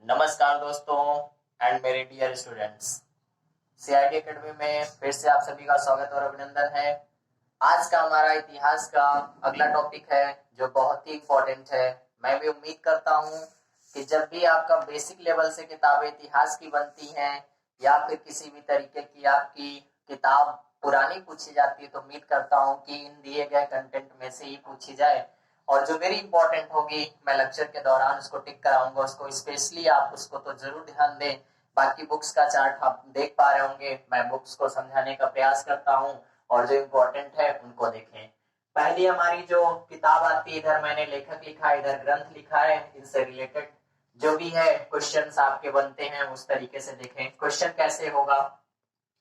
नमस्कार दोस्तों एंड मेरे डियर स्टूडेंट्स, सीआईडी एकेडमी में फिर से आप सभी का स्वागत और अभिनंदन है। आज का हमारा इतिहास का अगला टॉपिक है जो बहुत ही इम्पोर्टेंट है। मैं भी उम्मीद करता हूँ कि जब भी आपका बेसिक लेवल से किताबें इतिहास की बनती हैं या फिर किसी भी तरीके की आपकी किताब पुरानी पूछी जाती है तो उम्मीद करता हूँ कि इन दिए गए कंटेंट में से ही पूछी जाए और जो वेरी इंपॉर्टेंट होगी मैं लेक्चर के दौरान उसको टिक कराऊंगा। उसको स्पेशली आप उसको तो जरूर ध्यान दें। बाकी बुक्स का चार्ट आप देख पा रहे होंगे, मैं बुक्स को समझाने का प्रयास करता हूँ और जो इम्पोर्टेंट है उनको देखें। पहली हमारी जो किताब आती है, इधर मैंने लेखक लिखा है, इधर ग्रंथ लिखा है। इनसे रिलेटेड जो भी है क्वेश्चंस आपके बनते हैं उस तरीके से देखें। क्वेश्चन कैसे होगा,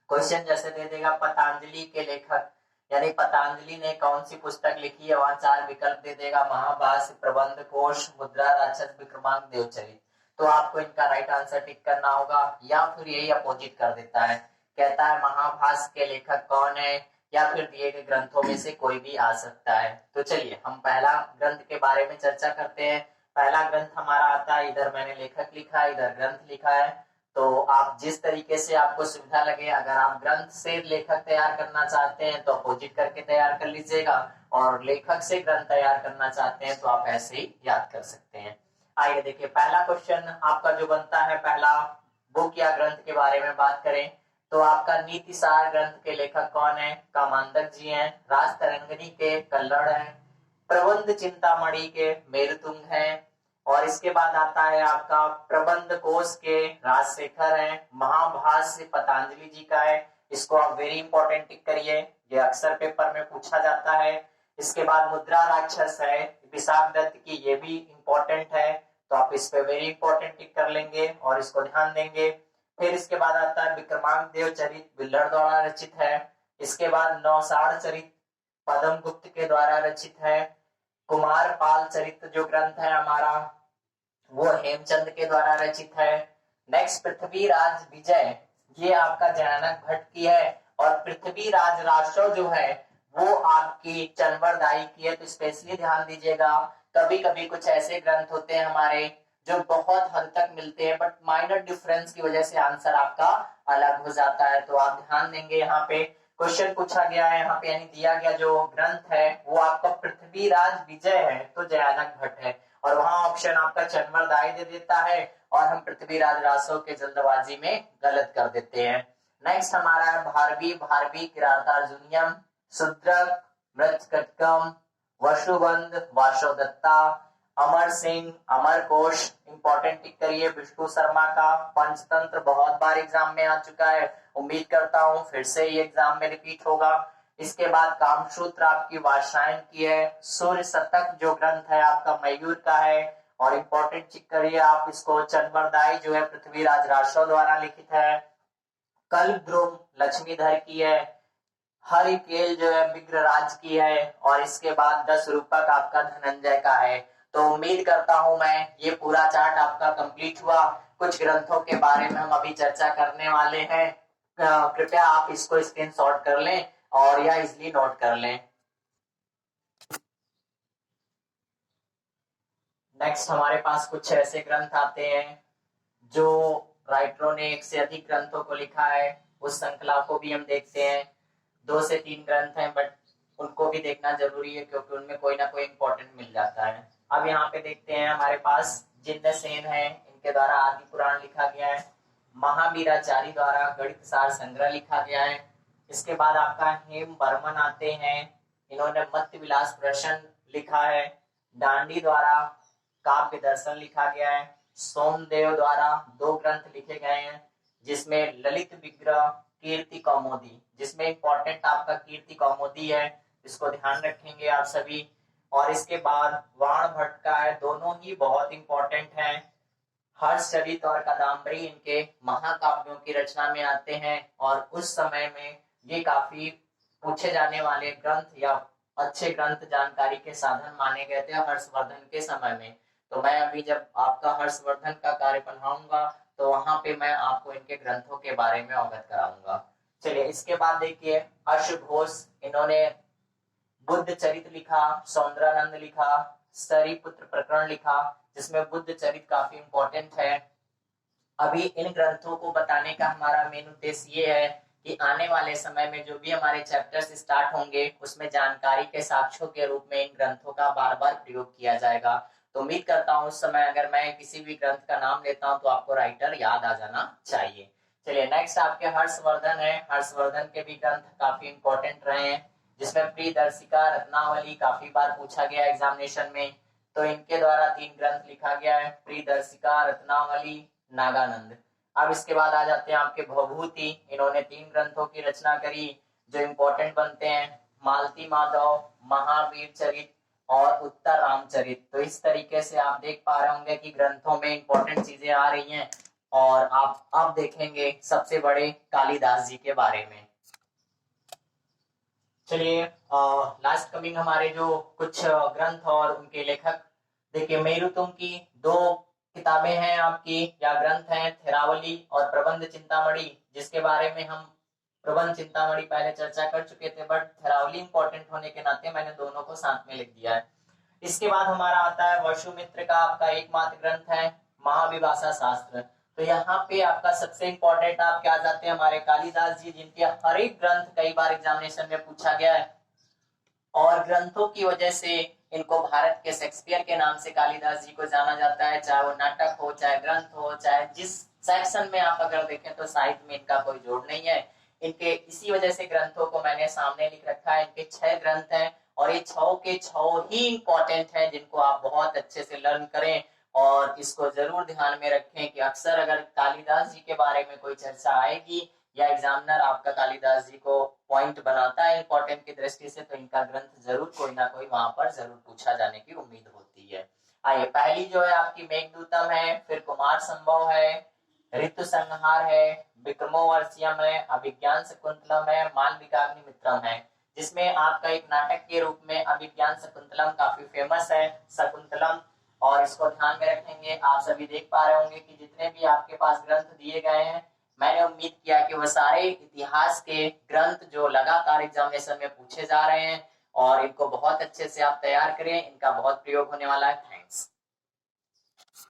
क्वेश्चन जैसे दे देगा पतंजलि के लेखक, यानी पतंजलि ने कौन सी पुस्तक लिखी है, वहां 4 विकल्प दे देगा, महाभाष्य, प्रबंध कोश, मुद्रा राक्षस, विक्रमांक देवचरित। तो आपको इनका राइट आंसर टिक करना होगा या फिर यही अपोजिट कर देता है, कहता है महाभाष्य के लेखक कौन है या फिर दिए गए ग्रंथों में से कोई भी आ सकता है। तो चलिए हम पहला ग्रंथ के बारे में चर्चा करते हैं। पहला ग्रंथ हमारा आता है, इधर मैंने लेखक लिखा है, इधर ग्रंथ लिखा है। तो आप जिस तरीके से आपको सुविधा लगे, अगर आप ग्रंथ से लेखक तैयार करना चाहते हैं तो अपोजिट करके तैयार कर लीजिएगा और लेखक से ग्रंथ तैयार करना चाहते हैं तो आप ऐसे ही याद कर सकते हैं। आइए देखिए, पहला क्वेश्चन आपका जो बनता है, पहला बुक या ग्रंथ के बारे में बात करें तो आपका नीतिसार ग्रंथ के लेखक कौन है? कामांतक जी हैं। राजतरंगिणी के कल्लड़ हैं। प्रबंध चिंतामणि के मेरुतुंग हैं। और इसके बाद आता है आपका प्रबंध कोश के राजशेखर हैं। महाभाष्य पतंजलि जी का है। इसको आप वेरी इंपॉर्टेंट टिक करिए, ये अक्सर पेपर में पूछा जाता है। इसके बाद मुद्रा राक्षस है विशाख दत्त की, ये भी इंपॉर्टेंट है तो आप इस पे वेरी इंपॉर्टेंट टिक कर लेंगे और इसको ध्यान देंगे। फिर इसके बाद आता है विक्रमांक देवचरित, बिल्लड़ द्वारा रचित है। इसके बाद नौसाढ़ चरित पदम गुप्त के द्वारा रचित है। कुमार पाल चरित्र जो ग्रंथ है हमारा वो हेमचंद के द्वारा रचित है। नेक्स्ट पृथ्वीराज विजय, ये आपका जयानक भट्ट की है। और पृथ्वीराज रासव जो है वो आपकी चंवरदाई की है। तो स्पेशली ध्यान दीजिएगा, कभी कभी कुछ ऐसे ग्रंथ होते हैं हमारे जो बहुत हद तक मिलते हैं बट माइनर डिफरेंस की वजह से आंसर आपका अलग हो जाता है, तो आप ध्यान देंगे। यहाँ पे क्वेश्चन पूछा गया है, यहाँ पे यानी दिया गया जो ग्रंथ है वो आपका पृथ्वीराज विजय है तो जयानक भट्ट है, और वहां ऑप्शन आपका चंवरदाई दे देता है और हम पृथ्वीराज रासव के जल्दबाजी में गलत कर देते हैं। नेक्स्ट हमारा है भारवी, भारवी किरातार्जुनियम, शूद्रक, मृतकटकम, वसुबंध, वासोदत्ता, अमर सिंह, अमर कोश, इंपॉर्टेंट टिक करिए। विष्णु शर्मा का पंचतंत्र बहुत बार एग्जाम में आ चुका है, उम्मीद करता हूँ फिर से ये एग्जाम में रिपीट होगा। इसके बाद कामसूत्र आपकी वात्स्यायन की है। सूर्य शतक जो ग्रंथ है आपका मयूर का है और इंपॉर्टेंट चेक करिए आप इसको, चंवरदाई जो है पृथ्वीराज रासव द्वारा लिखित है। कल्पद्रुम लक्ष्मीधर की है। हरिकेल जो है विग्रराज की है और इसके बाद 10 रूपक आपका धनंजय का है। तो उम्मीद करता हूं मैं ये पूरा चार्ट आपका कंप्लीट हुआ। कुछ ग्रंथों के बारे में हम अभी चर्चा करने वाले हैं, कृपया आप इसको स्क्रीनशॉट कर लें और या इजिली नोट कर लें। नेक्स्ट हमारे पास कुछ ऐसे ग्रंथ आते हैं जो राइटरों ने एक से अधिक ग्रंथों को लिखा है, उस श्रृंखला को भी हम देखते हैं। 2 से 3 ग्रंथ हैं बट उनको भी देखना जरूरी है क्योंकि उनमें कोई ना कोई इंपॉर्टेंट मिल जाता है। अब यहाँ पे देखते हैं हमारे पास जिन्न सेन है, इनके द्वारा आदि पुराण लिखा गया है। महावीराचार्य द्वारा गणित सार संग्रह लिखा गया है। इसके बाद आपका हेम बर्मन आते हैं, इन्होंने मत्स्य विलास प्रश्न लिखा है। डांडी द्वारा काव्य दर्शन लिखा गया है। सोमदेव द्वारा 2 ग्रंथ लिखे गए हैं जिसमें ललित विग्रह, कीर्ति कौमुदी, जिसमें इंपॉर्टेंट आपका कीर्ति कौमुदी है, इसको ध्यान रखेंगे आप सभी। और इसके बाद वाण भट्ट का है, दोनों ही बहुत इंपॉर्टेंट हैं। हर्षचरित और कादम्बरी इनके महाकाव्यों की रचना में आते हैं और उस समय में ये काफी पूछे जाने वाले ग्रंथ या अच्छे ग्रंथ जानकारी के साधन माने गए थे हर्षवर्धन के समय में। तो मैं अभी जब आपका हर्षवर्धन का कार्य पढ़ाऊंगा तो वहां पे मैं आपको इनके ग्रंथों के बारे में अवगत कराऊंगा। चलिए इसके बाद देखिए अश्व घोष, इन्होंने बुद्ध चरित लिखा, सौंदरानंद लिखा, सरीपुत्र प्रकरण लिखा जिसमें बुद्ध चरित काफी इंपॉर्टेंट है। अभी इन ग्रंथों को बताने का हमारा मेन उद्देश्य ये है कि आने वाले समय में जो भी हमारे चैप्टर्स स्टार्ट होंगे उसमें जानकारी के साक्ष्यों के रूप में इन ग्रंथों का बार बार प्रयोग किया जाएगा। तो उम्मीद करता हूँ उस समय अगर मैं किसी भी ग्रंथ का नाम लेता हूँ तो आपको राइटर याद आ जाना चाहिए। चलिए नेक्स्ट आपके हर्षवर्धन है। हर्षवर्धन के भी ग्रंथ काफी इंपॉर्टेंट रहे हैं, जिसमें प्रियदर्शिका, रत्नावली काफी बार पूछा गया एग्जामिनेशन में। तो इनके द्वारा 3 ग्रंथ लिखा गया है, प्रियदर्शिका, रत्नावली, नागानंद। अब इसके बाद आ जाते हैं आपके भवभूति। इन्होंने 3 ग्रंथों की रचना करी जो इंपॉर्टेंट बनते हैं, मालती माधव, महावीर चरित और उत्तर रामचरित। तो इस तरीके से आप देख पा रहे होंगे कि ग्रंथों में इंपॉर्टेंट चीजें आ रही हैं। और आप अब देखेंगे सबसे बड़े कालिदास जी के बारे में। चलिए लास्ट कमिंग हमारे जो कुछ ग्रंथ और उनके लेखक। देखिए मेरुतुंग की 2 किताबें हैं आपकी या ग्रंथ हैं, थेरावली और प्रबंध चिंतामणि, जिसके बारे में हम प्रबंध चिंतामणि पहले चर्चा कर चुके थे, बट थेरावली इंपॉर्टेंट होने के नाते मैंने दोनों को साथ में लिख दिया है। इसके बाद हमारा आता है वसुमित्र का आपका एकमात्र ग्रंथ है महाविभाषा शास्त्र। तो यहाँ पे आपका सबसे इंपॉर्टेंट आप क्या जाते हैं, हमारे कालिदास जी, जिनके हर एक ग्रंथ कई बार एग्जामिनेशन में पूछा गया है और ग्रंथों की वजह से इनको भारत के शेक्सपियर के नाम से कालिदास जी को जाना जाता है। चाहे वो नाटक हो, चाहे ग्रंथ हो, चाहे जिस सेक्शन में आप अगर देखें तो साहित्य में इनका कोई जोड़ नहीं है। इनके इसी वजह से ग्रंथों को मैंने सामने लिख रखा है। इनके 6 ग्रंथ हैं और ये 6 के 6 ही इंपॉर्टेंट है, जिनको आप बहुत अच्छे से लर्न करें। और इसको जरूर ध्यान में रखें कि अक्सर अगर कालिदास जी के बारे में कोई चर्चा आएगी या एग्जामिनर आपका कालिदास जी को पॉइंट बनाता है इंपॉर्टेंट की दृष्टि से, तो इनका ग्रंथ जरूर कोई ना कोई वहां पर जरूर पूछा जाने की उम्मीद होती है। आइए पहली जो है आपकी मेघदूतम है, फिर कुमार संभव है, ऋतु संहार है, विक्रमोर्वशीयम है, अभिज्ञान शकुंतलम है, मालविकाग्निमित्रम है, जिसमें आपका एक नाटक के रूप में अभिज्ञान शकुंतलम काफी फेमस है, शकुंतलम। और इसको ध्यान में रखेंगे। आप सभी देख पा रहे होंगे कि जितने भी आपके पास ग्रंथ दिए गए हैं, मैंने उम्मीद किया कि वह सारे इतिहास के ग्रंथ जो लगातार एग्जामिनेशन में पूछे जा रहे हैं और इनको बहुत अच्छे से आप तैयार करें, इनका बहुत प्रयोग होने वाला है। थैंक्स।